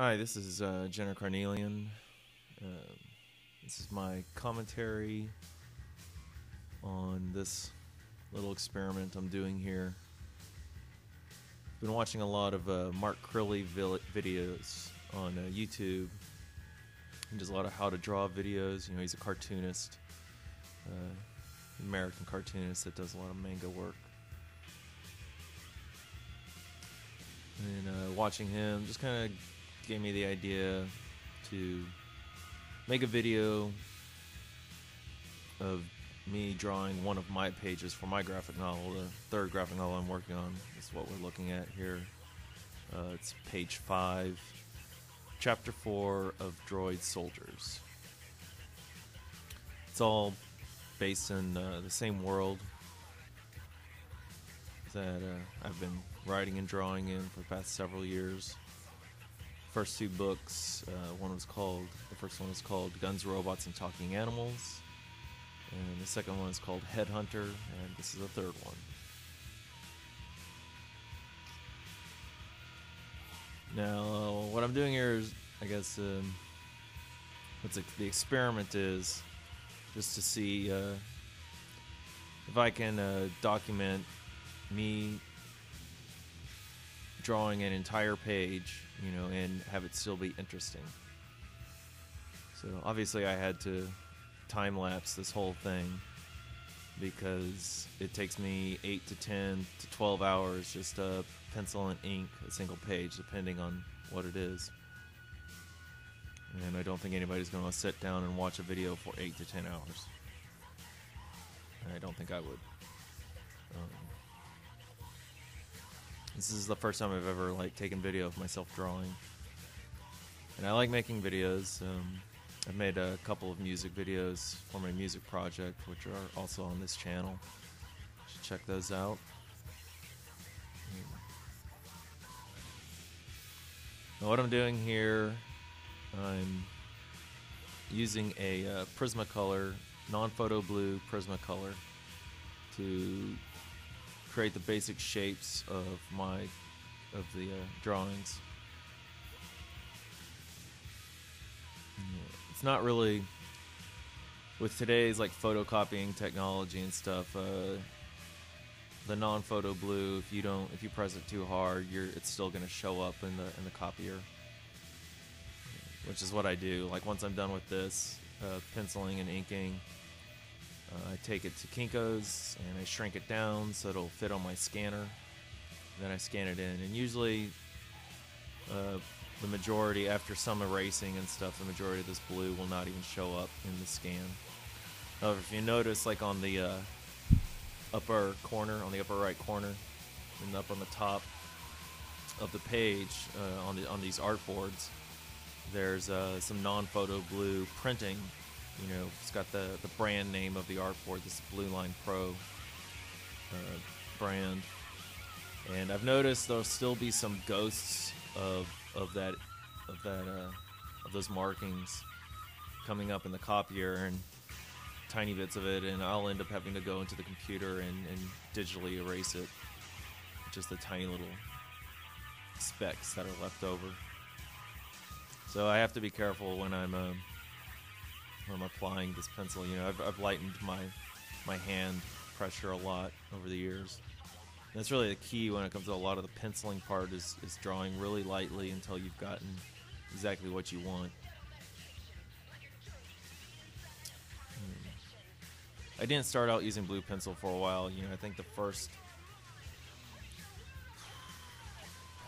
Hi, this is Jenner Carnelian. Um, this is my commentary on this little experiment I'm doing here. I've been watching a lot of Mark Crilly videos on YouTube. He does a lot of how to draw videos. You know, he's a cartoonist, American cartoonist that does a lot of manga work. And watching him just kind of gave me the idea to make a video of me drawing one of my pages for my graphic novel. The third graphic novel I'm working on is what we're looking at here. It's page 5, chapter 4 of Droid Soldiers. It's all based in the same world that I've been writing and drawing in for the past several years. First two books, the first one was called Guns, Robots, and Talking Animals, and the second one is called Headhunter, and this is the third one. Now, what I'm doing here is, I guess, the experiment is just to see if I can document me drawing an entire page, you know, and have it still be interesting. So obviously I had to time lapse this whole thing because it takes me 8 to 10 to 12 hours just to pencil and ink a single page, depending on what it is. And I don't think anybody's going to sit down and watch a video for 8 to 10 hours. And I don't think I would. This is the first time I've ever taken video of myself drawing, and I like making videos. I've made a couple of music videos for my music project, which are also on this channel. You should check those out. Now, what I'm doing here, I'm using a Prismacolor, non-photo blue Prismacolor to create the basic shapes of the drawings. It's not really, with today's photocopying technology and stuff, the non-photo blue, if you press it too hard, it's still going to show up in the copier, which is what I do. Once I'm done with this penciling and inking, I take it to Kinko's and I shrink it down so it'll fit on my scanner. Then I scan it in, and usually the majority, after some erasing and stuff, the majority of this blue will not even show up in the scan. However, if you notice, on the upper corner, on the upper right corner, and up on the top of the page, on these artboards, there's some non-photo blue printing. You know, it's got the brand name of the artboard. This is Blue Line Pro brand, and I've noticed there'll still be some ghosts of those markings coming up in the copier, and tiny bits of it, and I'll end up having to go into the computer and digitally erase it. Just the tiny little specks that are left over. So I have to be careful when I'm applying this pencil. You know, I've lightened my hand pressure a lot over the years. And that's really the key when it comes to a lot of the penciling part, is drawing really lightly until you've gotten exactly what you want. I didn't start out using blue pencil for a while. You know, I think the first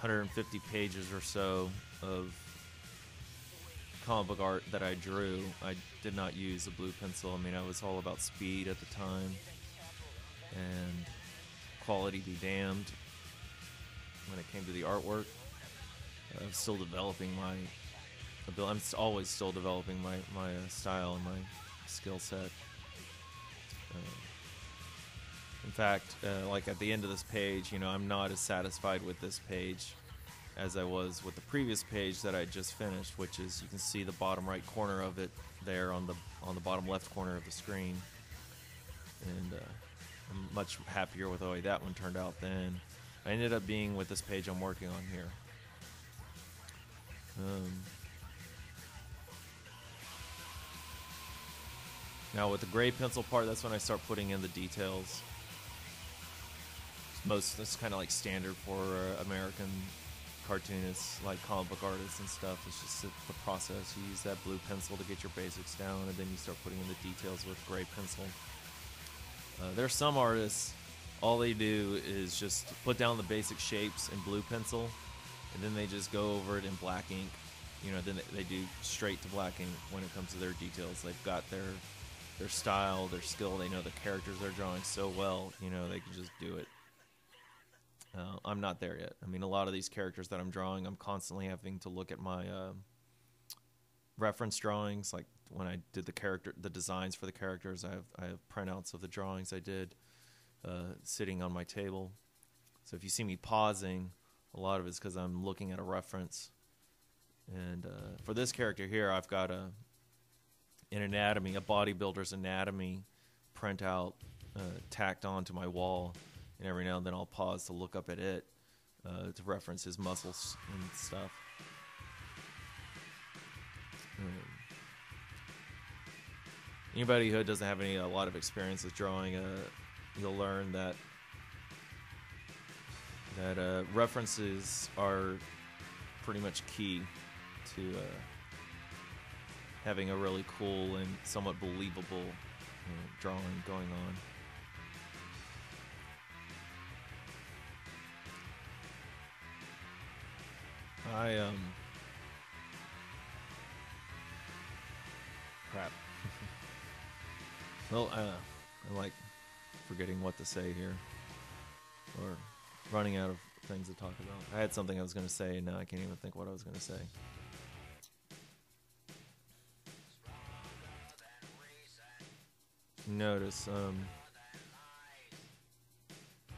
150 pages or so of comic book art that I drew, I did not use a blue pencil. I mean, I was all about speed at the time, and quality be damned when it came to the artwork. I'm still developing my ability. I'm always still developing my style and my skill set. In fact, at the end of this page, you know, I'm not as satisfied with this page as I was with the previous page that I just finished, which is, you can see the bottom right corner of it there on the bottom left corner of the screen, and I'm much happier with the way that one turned out than I ended up being with this page I'm working on here. Now with the gray pencil part, that's when I start putting in the details. That's kind of like standard for American cartoonists, like comic book artists and stuff. It's just the process. You use that blue pencil to get your basics down, and then you start putting in the details with gray pencil. There are some artists, all they do is just put down the basic shapes in blue pencil, and then they just go over it in black ink. You know, then they do straight to black ink when it comes to their details. They've got their style, their skill. They know the characters they're drawing so well, you know, they can just do it. I'm not there yet. I mean, a lot of these characters that I'm drawing, I'm constantly having to look at my reference drawings. Like when I did the designs for the characters, I have printouts of the drawings I did sitting on my table. So if you see me pausing, a lot of it's because I'm looking at a reference. And for this character here, I've got an anatomy, a bodybuilder's anatomy printout tacked onto my wall. And every now and then I'll pause to look up at it to reference his muscles and stuff. Anybody who doesn't have a lot of experience with drawing, you'll learn that references are pretty much key to having a really cool and somewhat believable drawing going on. Crap. Well, I'm like forgetting what to say here, or running out of things to talk about. I had something I was going to say, and now I can't even think what I was going to say. Notice, I'm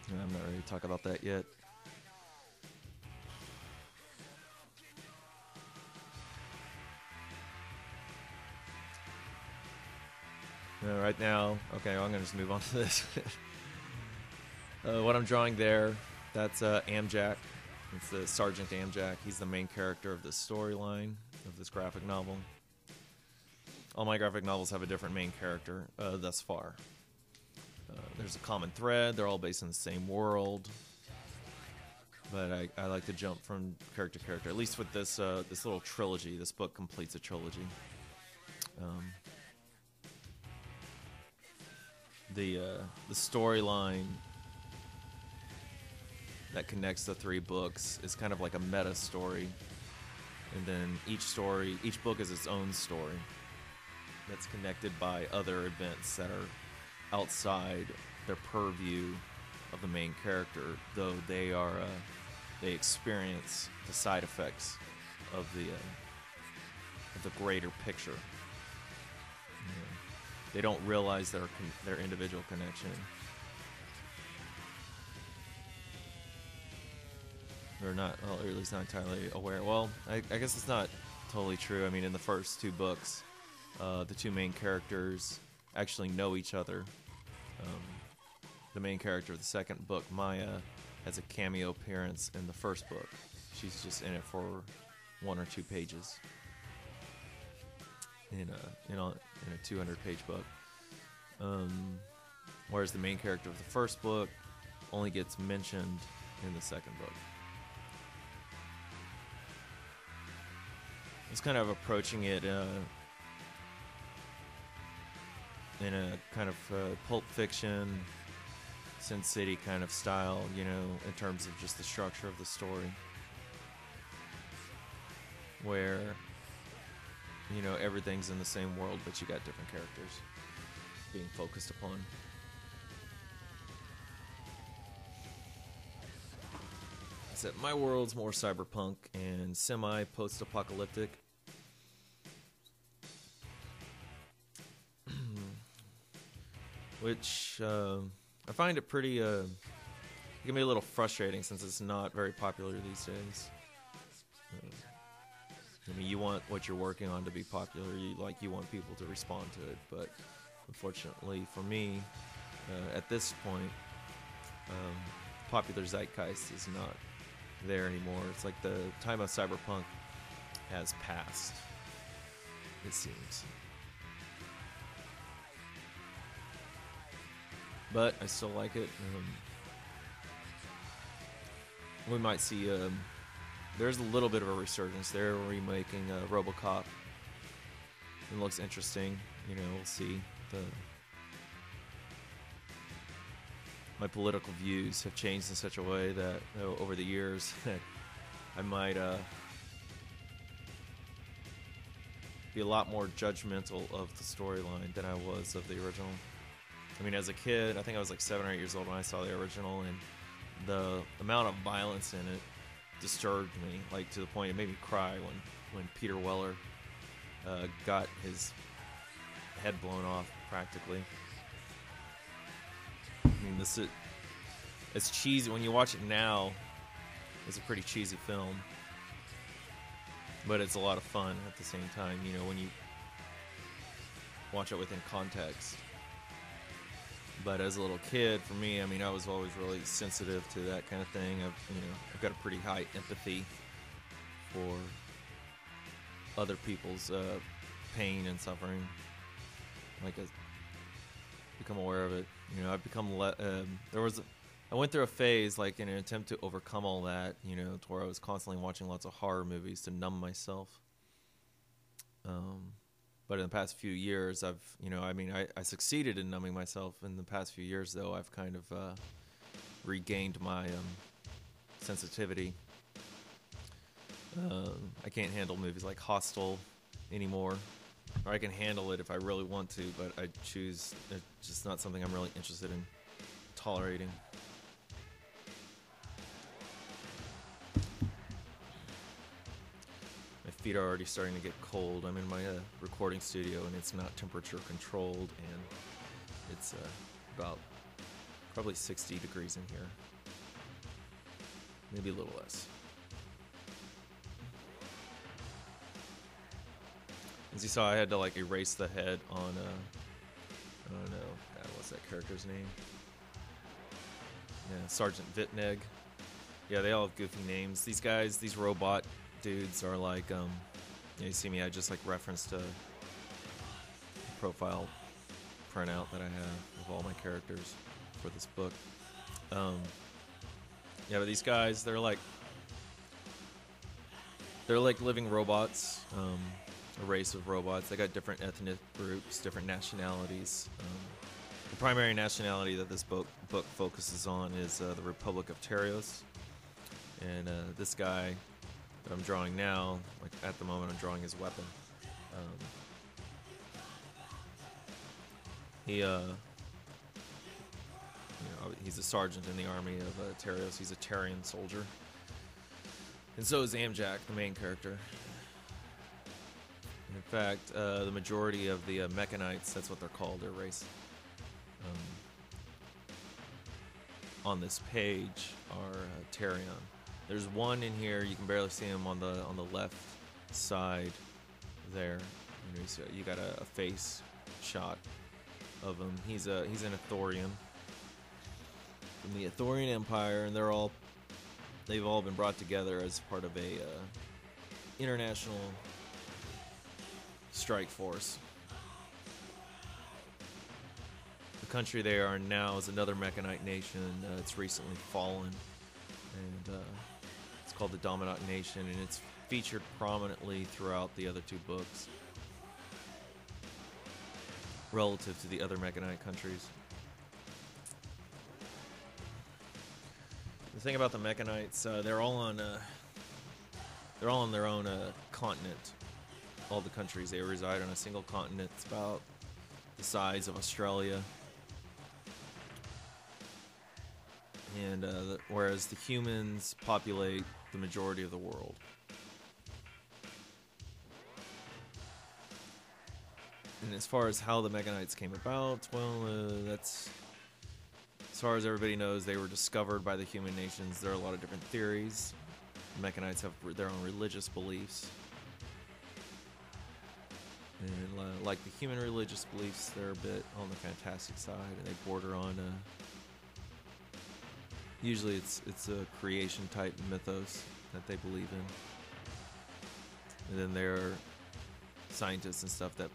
not ready to talk about that yet. Right now, okay, I'm gonna just move on to this. What I'm drawing there, that's Amjack. It's the Sergeant Amjack. He's the main character of this storyline of this graphic novel. All my graphic novels have a different main character thus far. There's a common thread. They're all based in the same world. But I like to jump from character to character. At least with this this little trilogy. This book completes a trilogy. The storyline that connects the three books is kind of like a meta story, and then each book is its own story that's connected by other events that are outside their purview of the main character, though they experience the side effects of the greater picture. They don't realize their individual connection. They're not, well, or at least not entirely aware. Well, I guess it's not totally true. I mean, in the first two books, the two main characters actually know each other. The main character of the second book, Maya, has a cameo appearance in the first book. She's just in it for 1 or 2 pages. In a 200-page book, whereas the main character of the first book only gets mentioned in the second book. It's kind of approaching it in a kind of Pulp Fiction, Sin City kind of style, you know, in terms of just the structure of the story, where you know, everything's in the same world, but you got different characters being focused upon. Except my world's more cyberpunk and semi-post-apocalyptic. Which, I find it pretty, it can be a little frustrating since it's not very popular these days. I mean, you want what you're working on to be popular. You want people to respond to it, but unfortunately for me, at this point, popular zeitgeist is not there anymore. It's like the time of cyberpunk has passed, it seems. But I still like it. We might see. There's a little bit of a resurgence. They're remaking RoboCop. It looks interesting. You know, we'll see. My political views have changed in such a way that over the years I might be a lot more judgmental of the storyline than I was of the original. I mean, as a kid, I think I was like 7 or 8 years old when I saw the original, and the amount of violence in it disturbed me, like to the point it made me cry when Peter Weller got his head blown off, practically. I mean, it's cheesy. When you watch it now, it's a pretty cheesy film, but it's a lot of fun at the same time, you know, when you watch it within context. But as a little kid, for me, I mean, I was always really sensitive to that kind of thing. I've got a pretty high empathy for other people's pain and suffering. Like, I've become aware of it. You know, I've become I went through a phase, like, in an attempt to overcome all that, you know, to where I was constantly watching lots of horror movies to numb myself. But in the past few years, I succeeded in numbing myself. In the past few years, though, I've kind of regained my sensitivity. I can't handle movies like Hostel anymore. Or I can handle it if I really want to, but I choose. It's just not something I'm really interested in tolerating. My feet are already starting to get cold. I'm in my recording studio, and it's not temperature controlled, and it's about probably 60 degrees in here. Maybe a little less. As you saw, I had to like erase the head on I don't know, God, what's that character's name? Yeah, Sergeant Vitneg. Yeah, they all have goofy names. These guys, these robot dudes are like, you see me, I just like referenced a profile printout that I have of all my characters for this book. Yeah, but these guys, they're like living robots, a race of robots. They got different ethnic groups, different nationalities. The primary nationality that this book focuses on is the Republic of Terios. And this guy that I'm drawing now, like at the moment I'm drawing his weapon. He's a sergeant in the army of Terios. He's a Terian soldier. And so is Amjac, the main character. In fact, the majority of the Mechanites, that's what they're called, their race, on this page are Terion. There's one in here, you can barely see him on the left side there. You know, so you got a face shot of him. He's an Ithorian from the Ithorian Empire, and they've all been brought together as part of a international strike force. The country they are in now is another Mechanite nation. It's recently fallen, and it's called the Dominant Nation, and it's featured prominently throughout the other two books relative to the other Mechanite countries. The thing about the Mechanites, they're all on their own continent. All the countries, they reside on a single continent. It's about the size of Australia. And whereas the humans populate the majority of the world. And as far as how the Mechanites came about, well, that's, as far as everybody knows, they were discovered by the human nations. There are a lot of different theories. The Mechanites have their own religious beliefs. And like the human religious beliefs, they're a bit on the fantastic side, and they border on usually it's a creation type mythos that they believe in. And then there are scientists and stuff that